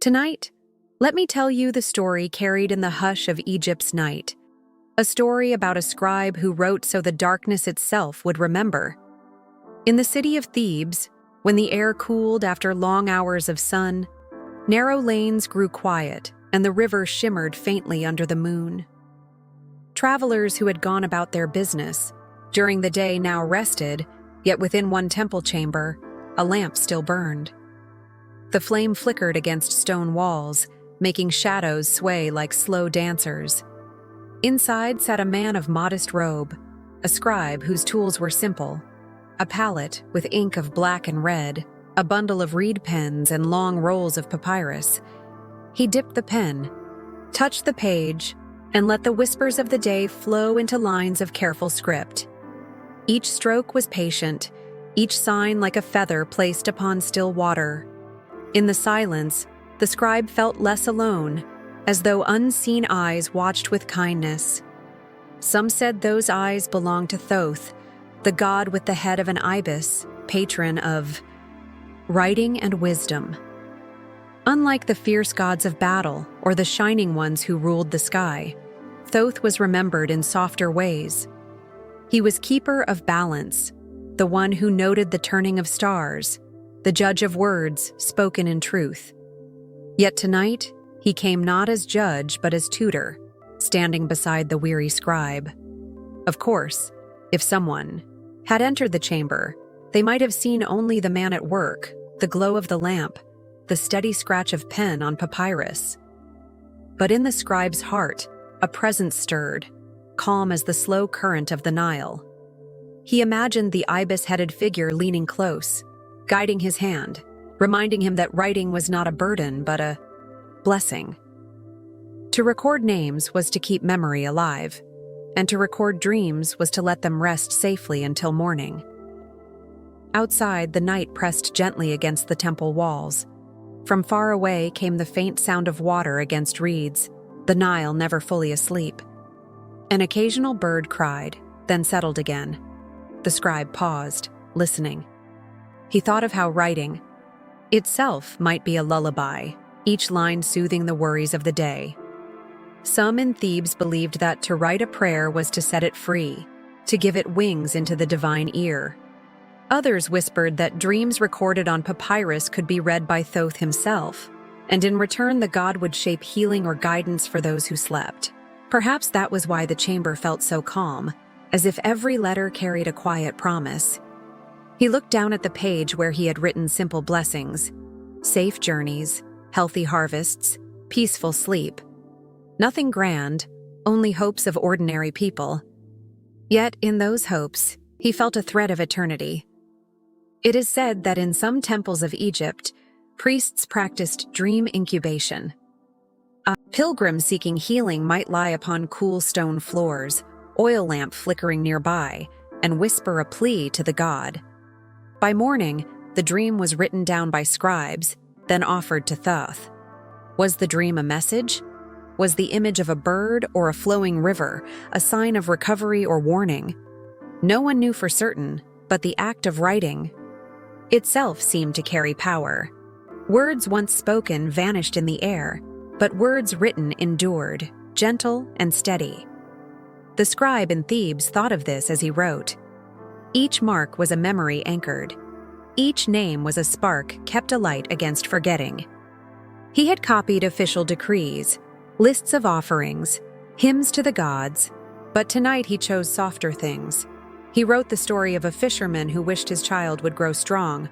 Tonight, let me tell you the story carried in the hush of Egypt's night. A story about a scribe who wrote so the darkness itself would remember. In the city of Thebes, when the air cooled after long hours of sun, narrow lanes grew quiet and the river shimmered faintly under the moon. Travelers who had gone about their business during the day now rested, yet within one temple chamber, a lamp still burned. The flame flickered against stone walls, making shadows sway like slow dancers. Inside sat a man of modest robe, a scribe whose tools were simple, a palette with ink of black and red, a bundle of reed pens and long rolls of papyrus. He dipped the pen, touched the page, and let the whispers of the day flow into lines of careful script. Each stroke was patient, each sign like a feather placed upon still water. In the silence, the scribe felt less alone, as though unseen eyes watched with kindness. Some said those eyes belonged to Thoth, the god with the head of an ibis, patron of writing and wisdom. Unlike the fierce gods of battle or the shining ones who ruled the sky, Thoth was remembered in softer ways. He was keeper of balance, the one who noted the turning of stars, the judge of words spoken in truth. Yet tonight, he came not as judge but as tutor, standing beside the weary scribe. Of course, if someone had entered the chamber, they might have seen only the man at work, the glow of the lamp, the steady scratch of pen on papyrus. But in the scribe's heart, a presence stirred, calm as the slow current of the Nile. He imagined the ibis-headed figure leaning close, guiding his hand, reminding him that writing was not a burden but a blessing. To record names was to keep memory alive, and to record dreams was to let them rest safely until morning. Outside, the night pressed gently against the temple walls. From far away came the faint sound of water against reeds, the Nile never fully asleep. An occasional bird cried, then settled again. The scribe paused, listening. He thought of how writing itself might be a lullaby, each line soothing the worries of the day. Some in Thebes believed that to write a prayer was to set it free, to give it wings into the divine ear. Others whispered that dreams recorded on papyrus could be read by Thoth himself, and in return the god would shape healing or guidance for those who slept. Perhaps that was why the chamber felt so calm, as if every letter carried a quiet promise. He looked down at the page where he had written simple blessings: safe journeys, healthy harvests, peaceful sleep. Nothing grand, only hopes of ordinary people. Yet in those hopes, he felt a thread of eternity. It is said that in some temples of Egypt, priests practiced dream incubation. A pilgrim seeking healing might lie upon cool stone floors, oil lamp flickering nearby, and whisper a plea to the god. By morning, the dream was written down by scribes, then offered to Thoth. Was the dream a message? Was the image of a bird or a flowing river a sign of recovery or warning? No one knew for certain, but the act of writing itself seemed to carry power. Words once spoken vanished in the air, but words written endured, gentle and steady. The scribe in Thebes thought of this as he wrote. Each mark was a memory anchored. Each name was a spark kept alight against forgetting. He had copied official decrees, lists of offerings, hymns to the gods, but tonight he chose softer things. He wrote the story of a fisherman who wished his child would grow strong,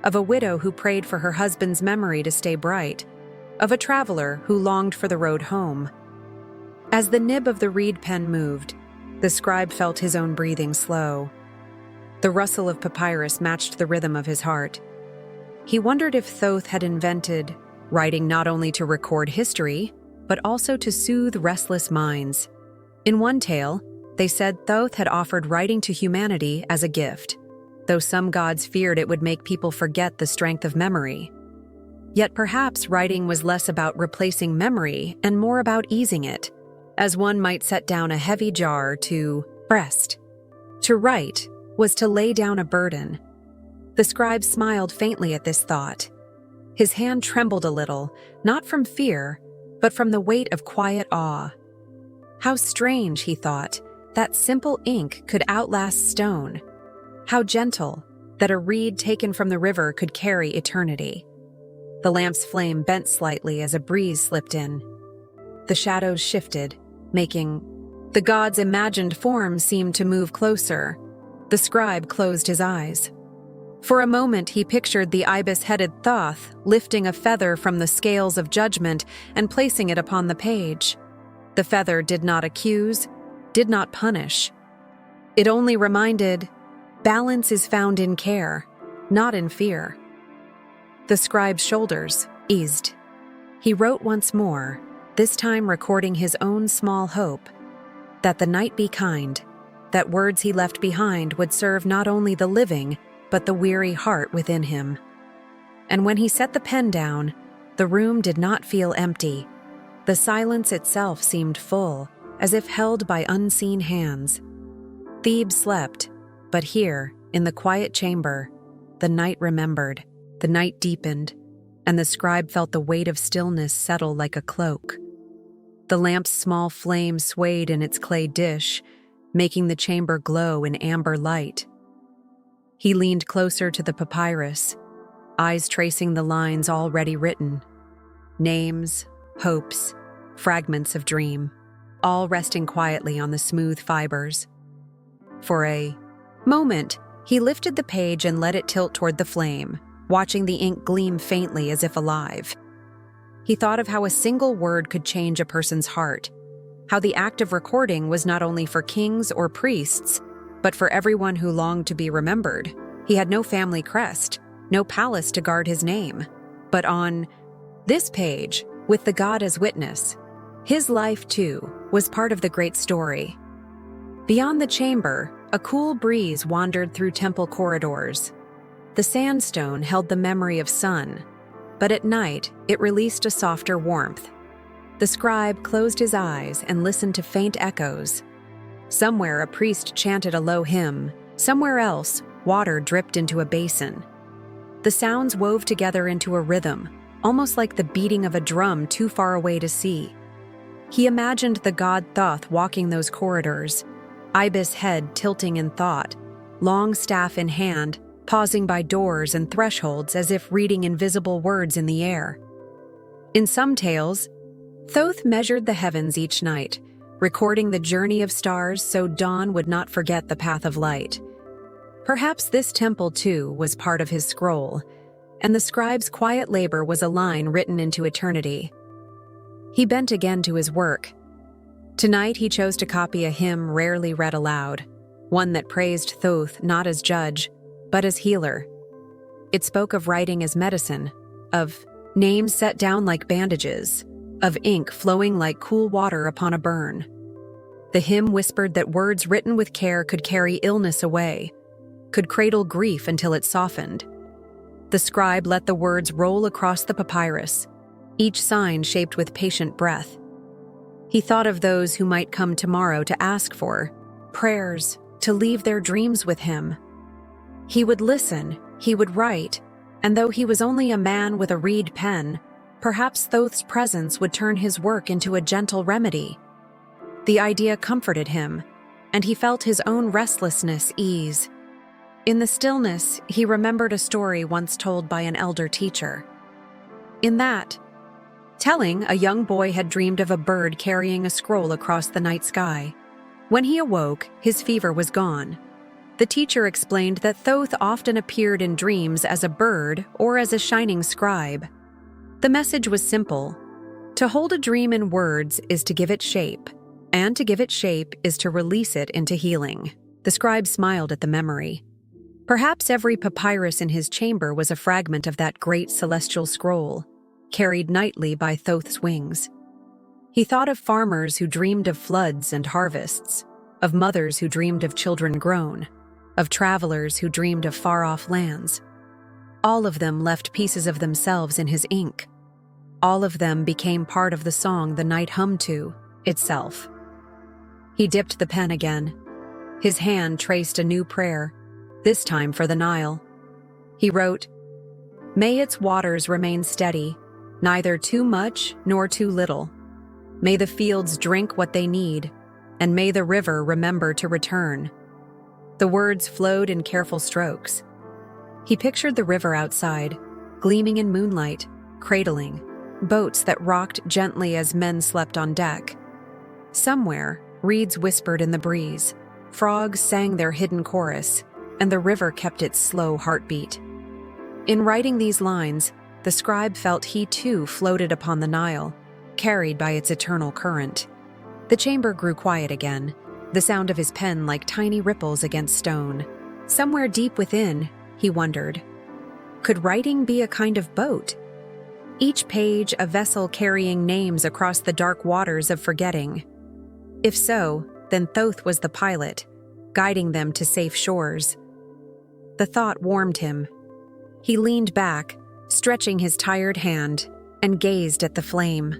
of a widow who prayed for her husband's memory to stay bright, of a traveler who longed for the road home. As the nib of the reed pen moved, the scribe felt his own breathing slow. The rustle of papyrus matched the rhythm of his heart. He wondered if Thoth had invented writing not only to record history, but also to soothe restless minds. In one tale, they said Thoth had offered writing to humanity as a gift, though some gods feared it would make people forget the strength of memory. Yet perhaps writing was less about replacing memory and more about easing it, as one might set down a heavy jar to rest. To write was to lay down a burden. The scribe smiled faintly at this thought. His hand trembled a little, not from fear, but from the weight of quiet awe. How strange, he thought, that simple ink could outlast stone. How gentle, that a reed taken from the river could carry eternity. The lamp's flame bent slightly as a breeze slipped in. The shadows shifted, making the god's imagined form seem to move closer. The scribe closed his eyes. For a moment he pictured the ibis-headed Thoth lifting a feather from the scales of judgment and placing it upon the page. The feather did not accuse, did not punish. It only reminded, balance is found in care, not in fear. The scribe's shoulders eased. He wrote once more, this time recording his own small hope, that the night be kind, that words he left behind would serve not only the living, but the weary heart within him. And when he set the pen down, the room did not feel empty. The silence itself seemed full, as if held by unseen hands. Thebes slept, but here, in the quiet chamber, the night remembered, the night deepened, and the scribe felt the weight of stillness settle like a cloak. The lamp's small flame swayed in its clay dish, making the chamber glow in amber light. He leaned closer to the papyrus, eyes tracing the lines already written. Names, hopes, fragments of dream, all resting quietly on the smooth fibers. For a moment, he lifted the page and let it tilt toward the flame, watching the ink gleam faintly as if alive. He thought of how a single word could change a person's heart, how the act of recording was not only for kings or priests, but for everyone who longed to be remembered. He had no family crest, no palace to guard his name. But on this page, with the god as witness, his life, too, was part of the great story. Beyond the chamber, a cool breeze wandered through temple corridors. The sandstone held the memory of sun, but at night it released a softer warmth. The scribe closed his eyes and listened to faint echoes. Somewhere a priest chanted a low hymn, somewhere else water dripped into a basin. The sounds wove together into a rhythm, almost like the beating of a drum too far away to see. He imagined the god Thoth walking those corridors, ibis head tilting in thought, long staff in hand, pausing by doors and thresholds as if reading invisible words in the air. In some tales, Thoth measured the heavens each night, recording the journey of stars so dawn would not forget the path of light. Perhaps this temple, too, was part of his scroll, and the scribe's quiet labor was a line written into eternity. He bent again to his work. Tonight he chose to copy a hymn rarely read aloud, one that praised Thoth not as judge, but as healer. It spoke of writing as medicine, of names set down like bandages, of ink flowing like cool water upon a burn. The hymn whispered that words written with care could carry illness away, could cradle grief until it softened. The scribe let the words roll across the papyrus, each sign shaped with patient breath. He thought of those who might come tomorrow to ask for prayers, to leave their dreams with him. He would listen, he would write, and though he was only a man with a reed pen, perhaps Thoth's presence would turn his work into a gentle remedy. The idea comforted him, and he felt his own restlessness ease. In the stillness, he remembered a story once told by an elder teacher. In that telling, a young boy had dreamed of a bird carrying a scroll across the night sky. When he awoke, his fever was gone. The teacher explained that Thoth often appeared in dreams as a bird or as a shining scribe. The message was simple. To hold a dream in words is to give it shape, and to give it shape is to release it into healing. The scribe smiled at the memory. Perhaps every papyrus in his chamber was a fragment of that great celestial scroll, carried nightly by Thoth's wings. He thought of farmers who dreamed of floods and harvests, of mothers who dreamed of children grown, of travelers who dreamed of far-off lands. All of them left pieces of themselves in his ink. All of them became part of the song the night hummed to itself. He dipped the pen again. His hand traced a new prayer, this time for the Nile. He wrote, May its waters remain steady, neither too much nor too little. May the fields drink what they need, and may the river remember to return." The words flowed in careful strokes. He pictured the river outside, gleaming in moonlight, cradling, boats that rocked gently as men slept on deck. Somewhere, reeds whispered in the breeze, frogs sang their hidden chorus, and the river kept its slow heartbeat. In writing these lines, the scribe felt he too floated upon the Nile, carried by its eternal current. The chamber grew quiet again, the sound of his pen like tiny ripples against stone. Somewhere deep within, he wondered, could writing be a kind of boat? Each page a vessel carrying names across the dark waters of forgetting. If so, then Thoth was the pilot, guiding them to safe shores. The thought warmed him. He leaned back, stretching his tired hand, and gazed at the flame.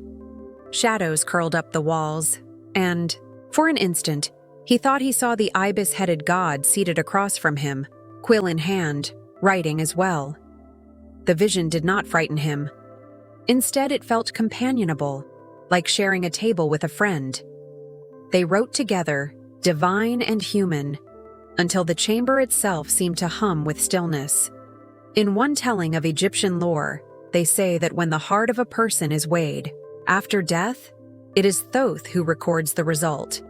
Shadows curled up the walls, and, for an instant, he thought he saw the ibis-headed god seated across from him, quill in hand, writing as well. The vision did not frighten him. Instead, it felt companionable, like sharing a table with a friend. They wrote together, divine and human, until the chamber itself seemed to hum with stillness. In one telling of Egyptian lore, they say that when the heart of a person is weighed, after death, it is Thoth who records the result.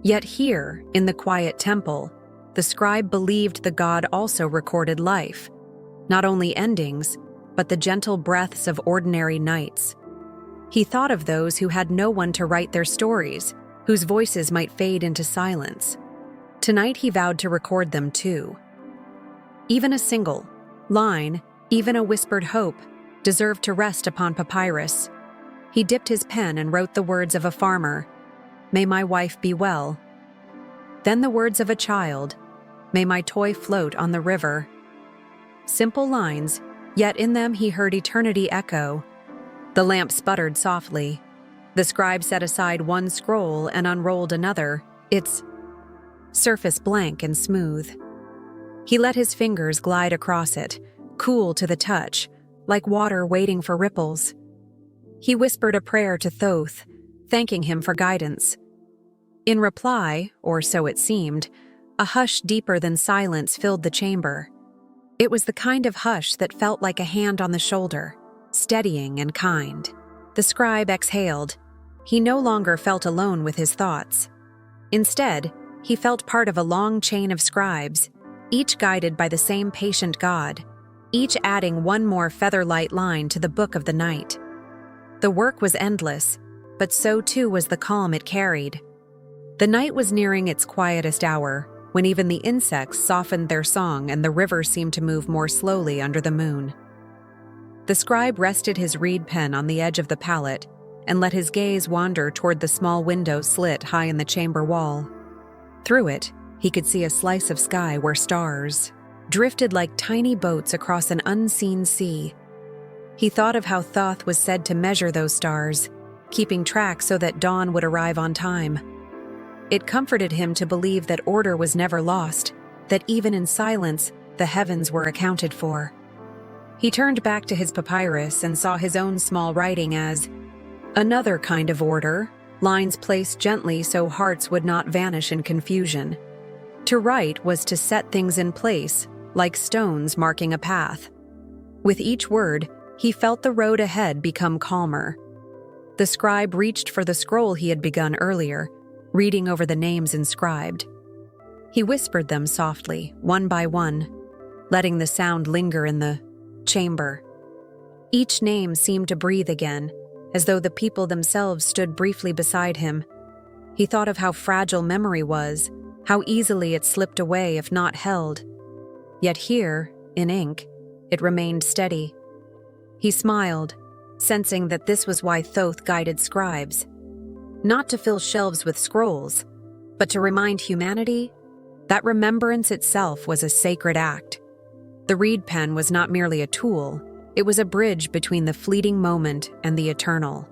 Yet here, in the quiet temple, the scribe believed the god also recorded life, not only endings, but the gentle breaths of ordinary nights. He thought of those who had no one to write their stories, whose voices might fade into silence. Tonight he vowed to record them too. Even a single line, even a whispered hope, deserved to rest upon papyrus. He dipped his pen and wrote the words of a farmer, "May my wife be well." Then the words of a child, "May my toy float on the river." Simple lines, yet in them he heard eternity echo. The lamp sputtered softly. The scribe set aside one scroll and unrolled another, its surface blank and smooth. He let his fingers glide across it, cool to the touch, like water waiting for ripples. He whispered a prayer to Thoth, thanking him for guidance. In reply, or so it seemed, a hush deeper than silence filled the chamber. It was the kind of hush that felt like a hand on the shoulder, steadying and kind. The scribe exhaled. He no longer felt alone with his thoughts. Instead, he felt part of a long chain of scribes, each guided by the same patient God, each adding one more feather-light line to the book of the night. The work was endless, but so too was the calm it carried. The night was nearing its quietest hour, when even the insects softened their song and the river seemed to move more slowly under the moon. The scribe rested his reed pen on the edge of the pallet and let his gaze wander toward the small window slit high in the chamber wall. Through it, he could see a slice of sky where stars drifted like tiny boats across an unseen sea. He thought of how Thoth was said to measure those stars, keeping track so that dawn would arrive on time. It comforted him to believe that order was never lost, that even in silence, the heavens were accounted for. He turned back to his papyrus and saw his own small writing as another kind of order, lines placed gently so hearts would not vanish in confusion. To write was to set things in place, like stones marking a path. With each word, he felt the road ahead become calmer. The scribe reached for the scroll he had begun earlier, reading over the names inscribed. He whispered them softly, one by one, letting the sound linger in the chamber. Each name seemed to breathe again, as though the people themselves stood briefly beside him. He thought of how fragile memory was, how easily it slipped away if not held. Yet here, in ink, it remained steady. He smiled, sensing that this was why Thoth guided scribes. Not to fill shelves with scrolls, but to remind humanity that remembrance itself was a sacred act. The reed pen was not merely a tool, it was a bridge between the fleeting moment and the eternal.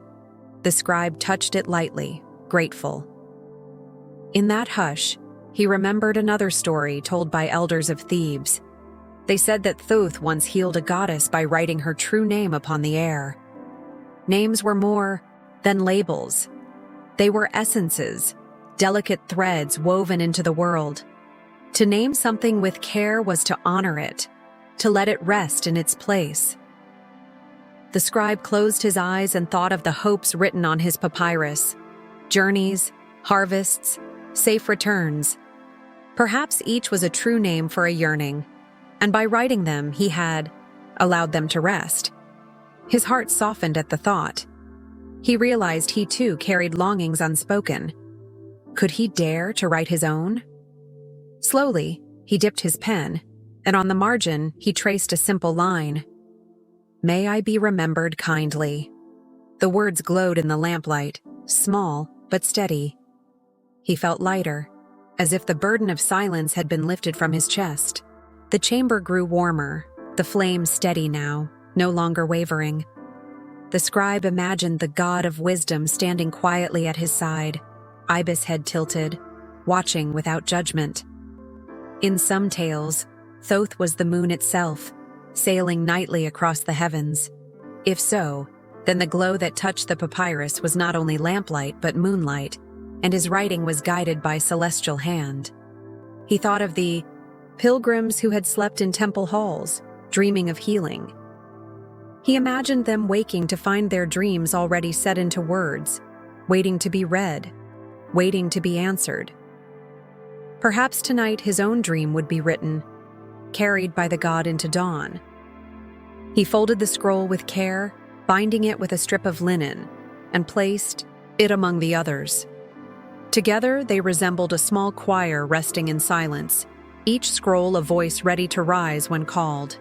The scribe touched it lightly, grateful. In that hush, he remembered another story told by elders of Thebes. They said that Thoth once healed a goddess by writing her true name upon the air. Names were more than labels. They were essences, delicate threads woven into the world. To name something with care was to honor it, to let it rest in its place. The scribe closed his eyes and thought of the hopes written on his papyrus: journeys, harvests, safe returns. Perhaps each was a true name for a yearning, and by writing them, he had allowed them to rest. His heart softened at the thought. He realized he too carried longings unspoken. Could he dare to write his own? Slowly, he dipped his pen, and on the margin, he traced a simple line: "May I be remembered kindly." The words glowed in the lamplight, small but steady. He felt lighter, as if the burden of silence had been lifted from his chest. The chamber grew warmer, the flame steady now, no longer wavering. The scribe imagined the god of wisdom standing quietly at his side, ibis head tilted, watching without judgment. In some tales, Thoth was the moon itself, sailing nightly across the heavens. If so, then the glow that touched the papyrus was not only lamplight but moonlight, and his writing was guided by celestial hand. He thought of the pilgrims who had slept in temple halls, dreaming of healing. He imagined them waking to find their dreams already set into words, waiting to be read, waiting to be answered. Perhaps tonight his own dream would be written, carried by the god into dawn. He folded the scroll with care, binding it with a strip of linen, and placed it among the others. Together they resembled a small choir resting in silence, each scroll a voice ready to rise when called.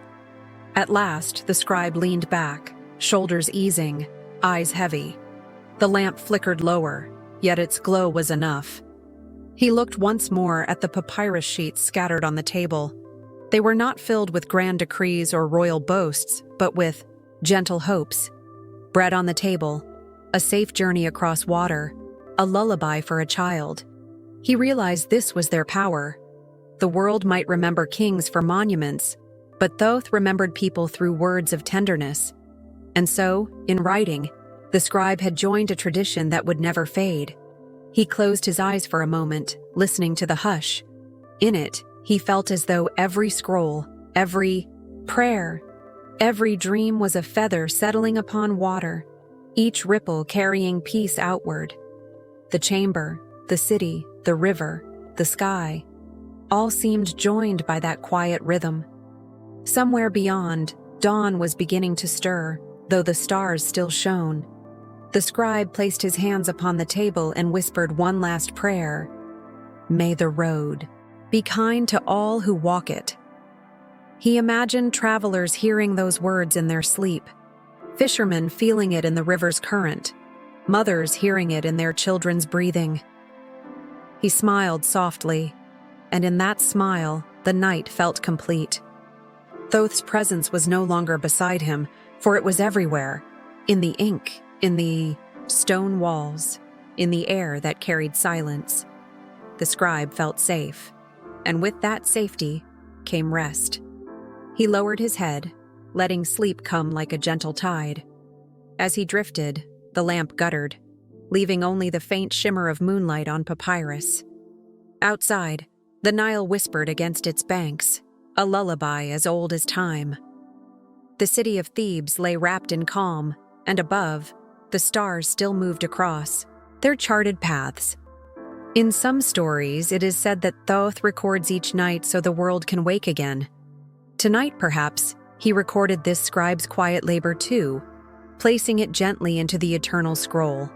At last, the scribe leaned back, shoulders easing, eyes heavy. The lamp flickered lower, yet its glow was enough. He looked once more at the papyrus sheets scattered on the table. They were not filled with grand decrees or royal boasts, but with gentle hopes. Bread on the table, a safe journey across water, a lullaby for a child. He realized this was their power. The world might remember kings for monuments, but Thoth remembered people through words of tenderness. And so, in writing, the scribe had joined a tradition that would never fade. He closed his eyes for a moment, listening to the hush. In it, he felt as though every scroll, every prayer, every dream was a feather settling upon water, each ripple carrying peace outward. The chamber, the city, the river, the sky, all seemed joined by that quiet rhythm. Somewhere beyond, dawn was beginning to stir, though the stars still shone. The scribe placed his hands upon the table and whispered one last prayer: "May the road be kind to all who walk it." He imagined travelers hearing those words in their sleep, fishermen feeling it in the river's current, mothers hearing it in their children's breathing. He smiled softly, and in that smile, the night felt complete. Thoth's presence was no longer beside him, for it was everywhere, in the ink, in the stone walls, in the air that carried silence. The scribe felt safe, and with that safety came rest. He lowered his head, letting sleep come like a gentle tide. As he drifted, the lamp guttered, leaving only the faint shimmer of moonlight on papyrus. Outside, the Nile whispered against its banks, a lullaby as old as time. The city of Thebes lay wrapped in calm, and above, the stars still moved across, their charted paths. In some stories, it is said that Thoth records each night so the world can wake again. Tonight, perhaps, he recorded this scribe's quiet labor too, placing it gently into the eternal scroll.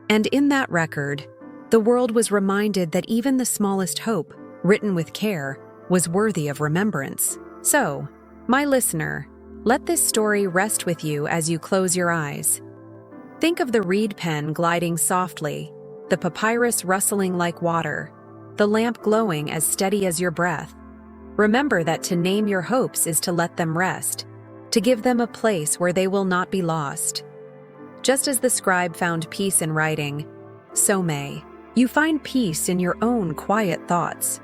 And in that record, the world was reminded that even the smallest hope, written with care, was worthy of remembrance. So, my listener, let this story rest with you as you close your eyes. Think of the reed pen gliding softly, the papyrus rustling like water, the lamp glowing as steady as your breath. Remember that to name your hopes is to let them rest, to give them a place where they will not be lost. Just as the scribe found peace in writing, so may you find peace in your own quiet thoughts.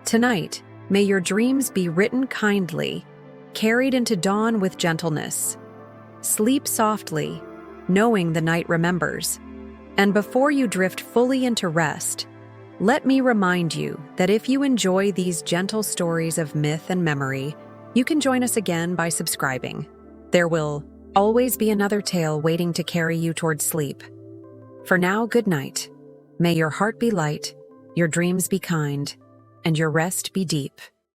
Tonight, May your dreams be written kindly, carried into dawn with gentleness. Sleep softly, knowing the night remembers. And before you drift fully into rest, let me remind you that if you enjoy these gentle stories of myth and memory, you can join us again by subscribing. There will always be another tale waiting to carry you towards sleep. For now, good night. May your heart be light, your dreams be kind, and your rest be deep.